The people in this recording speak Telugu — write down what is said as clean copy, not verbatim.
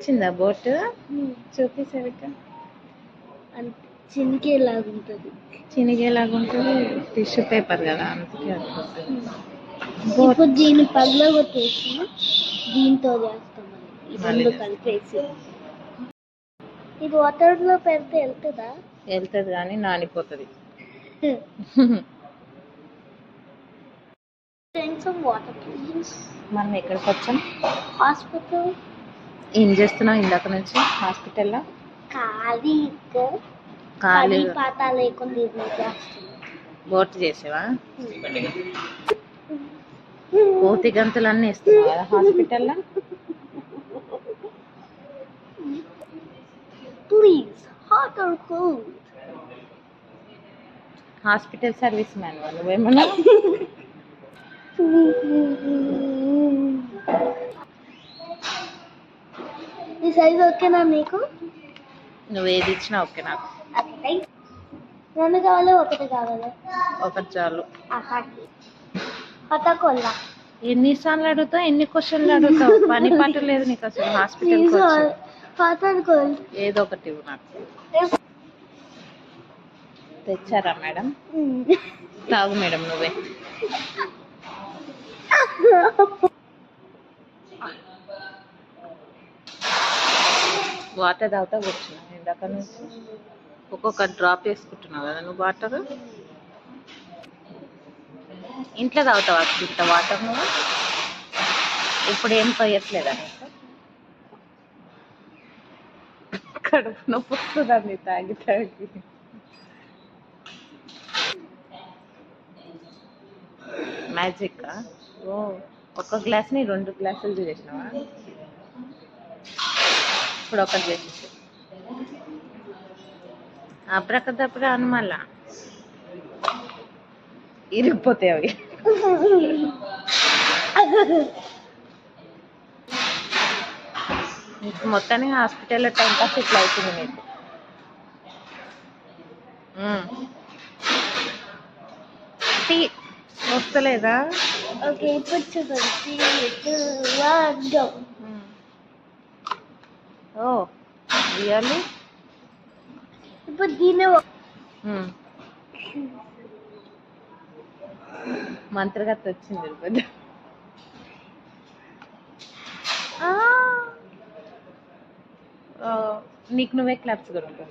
వచ్చిందా బోట్ చూపిసరిక చినిగేలాగుంటుంది టిష్యూ పేపర్ కదా అందుకే ఇప్పుడు దీన్ని పగలగొట్టేసి దీంతో చేస్తాం ఇదంతా కలిపేసి ఇది వాటర్ లో పెడితే వెళ్తుంది కానీ నానిపోతుంది మనం ఎక్కడికి వచ్చాం హాస్పిటల్ ఏం చేస్తున్నావు ఇందాక నుంచి హాస్పిటల్లో ఖాళీ పాత లేకుండా బోట్ చేసావా కోతి గంతులన్నీ ఇస్తున్నావు కదా హాస్పిటల్లో please hot or cold hospital service man నువ్వేమన్నా ఈ సైజ్ ఓకేనా నీకు నువ్వేది ఇచ్చినా ఓకే నాకు రెండు కావాలా ఒకటి కావాలా ఒకటి చాలు పతకొల్లా ఎన్నిసార్లు అడుగుతావు ఎన్ని క్వశ్చన్లు అడుగుతావు పని పాట లేదు నీకు అసలు హాస్పిటల్ ఏదో ఒకటి ఇవ్వు నాకు తెచ్చారా మేడం తాగు మేడం నువ్వే వాటర్ తాగుతా కూర్చున్నావు ఇందాక నుంచి ఒక్కొక్క డ్రాప్ వేసుకుంటున్నావు కదా నువ్వు వాటర్ ఇంట్లో తాగుతావా ఇంత వాటర్ నువ్వు ఇప్పుడు ఏం పోయట్లేదా నీకు కడుపు నొప్పి వస్తుందండి తాగి మ్యాజిక్ ఓ ఒక్క గ్లాస్ని 2 గ్లాసులు చేసినావా ఇప్పుడు ఒకటి చేసేసి అబ్రకదబ్రా అని మళ్ళా ఇరిగిపోతాయి అవి నీకు మొత్తానికి హాస్పిటల్లో టైం పాస్ ఇట్లా అవుతుంది నీకు టీ వస్తలేదా ఓకే ఇప్పుడు చూడండి ఓ రియల్లీ ఇప్పుడు దీన్ని మంత్రగత్త వచ్చింది పెద్ద నీకు నువ్వే క్లాప్స్ కొట్టుకో